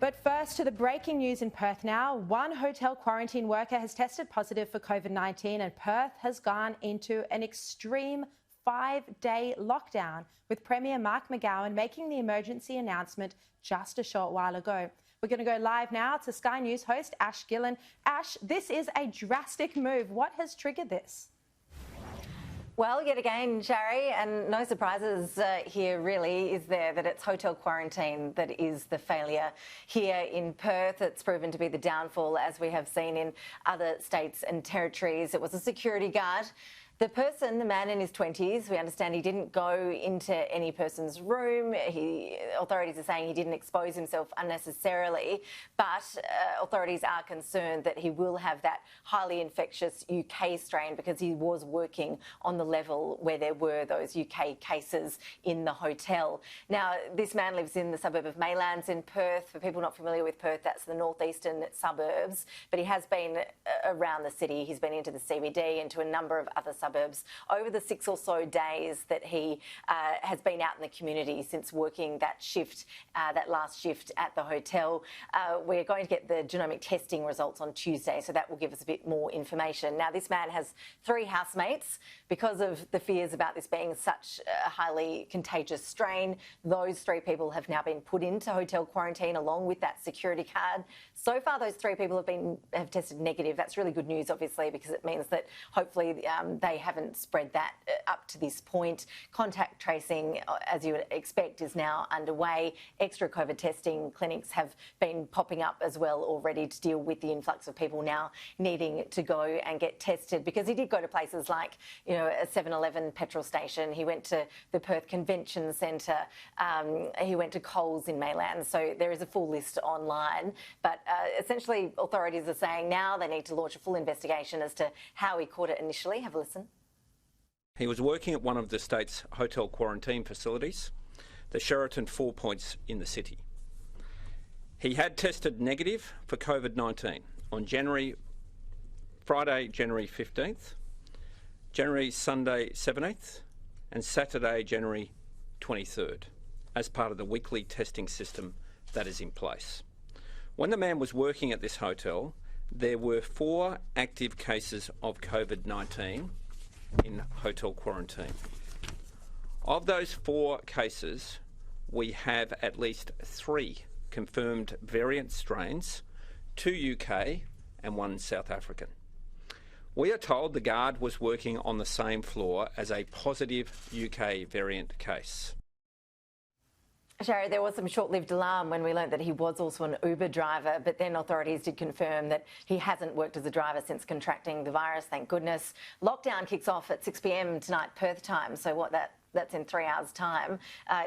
But first, to the breaking news in Perth now. One hotel quarantine worker has tested positive for COVID-19 and Perth has gone into an extreme 5-day lockdown, with Premier Mark McGowan making the emergency announcement just a short while ago. We're going to go live now to Sky News host Ash Gillen. Ash, this is a drastic move. What has triggered this? Well, yet again, Sharri, and no surprises here really, is there that it's hotel quarantine that is the failure here in Perth. It's proven to be the downfall, as we have seen in other states and territories. It was a security guard. The person, the man in his 20s, we understand he didn't go into any person's room. Authorities are saying he didn't expose himself unnecessarily, but authorities are concerned that he will have that highly infectious UK strain because he was working on the level where there were those UK cases in the hotel. Now, this man lives in the suburb of Maylands in Perth. For people not familiar with Perth, that's the northeastern suburbs, but he has been around the city. He's been into the CBD, into a number of other suburbs over the 6 or so days that he has been out in the community since working that shift, that last shift at the hotel. We're going to get the genomic testing results on Tuesday, so that will give us a bit more information. Now, this man has 3 housemates. Because of the fears about this being such a highly contagious strain, those 3 people have now been put into hotel quarantine along with that security card. So far, those 3 people have tested negative. That's really good news, obviously, because it means that hopefully they haven't spread that up to this point. Contact tracing, as you would expect, is now underway. Extra COVID testing clinics have been popping up as well already to deal with the influx of people now needing to go and get tested, because he did go to places like, you know, a 7-Eleven petrol station. He went to the Perth Convention Centre. He went to Coles in Maylands. So there is a full list online. But essentially, authorities are saying now they need to launch a full investigation as to how he caught it initially. Have a listen. He was working at one of the state's hotel quarantine facilities, the Sheraton 4 Points in the city. He had tested negative for COVID-19 on Friday, January 15th, Sunday 17th, and Saturday, January 23rd, as part of the weekly testing system that is in place. When the man was working at this hotel, there were 4 active cases of COVID-19 in hotel quarantine. Of those 4 cases, we have at least 3 confirmed variant strains, 2 UK and 1 South African. We are told the guard was working on the same floor as a positive UK variant case. Sharri, there was some short-lived alarm when we learnt that he was also an Uber driver, but then authorities did confirm that he hasn't worked as a driver since contracting the virus, thank goodness. Lockdown kicks off at 6 p.m. tonight, Perth time, so that's in 3 hours' time.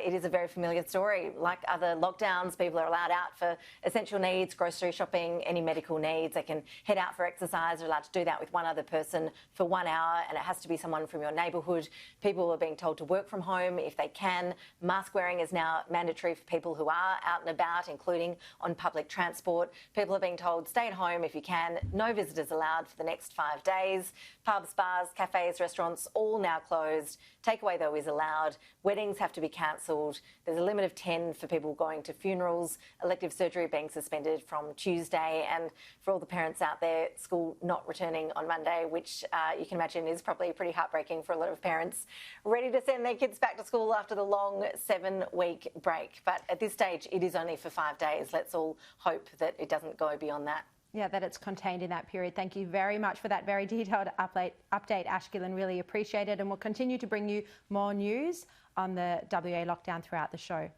It is a very familiar story. Like other lockdowns, people are allowed out for essential needs, grocery shopping, any medical needs. They can head out for exercise. They're allowed to do that with one other person for 1 hour, and it has to be someone from your neighbourhood. People are being told to work from home if they can. Mask wearing is now mandatory for people who are out and about, including on public transport. People are being told stay at home if you can. No visitors allowed for the next 5 days. Pubs, bars, cafes, restaurants, all now closed. Takeaway, though, is allowed. Weddings have to be cancelled. There's a limit of 10 for people going to funerals. Elective surgery being suspended from Tuesday. And for all the parents out there, school not returning on Monday, which you can imagine is probably pretty heartbreaking for a lot of parents, ready to send their kids back to school after the long 7-week break. But at this stage, it is only for 5 days. Let's all hope that it doesn't go beyond that. Yeah, that it's contained in that period. Thank you very much for that very detailed update, Ash Gillen. Really appreciate it. And we'll continue to bring you more news on the WA lockdown throughout the show.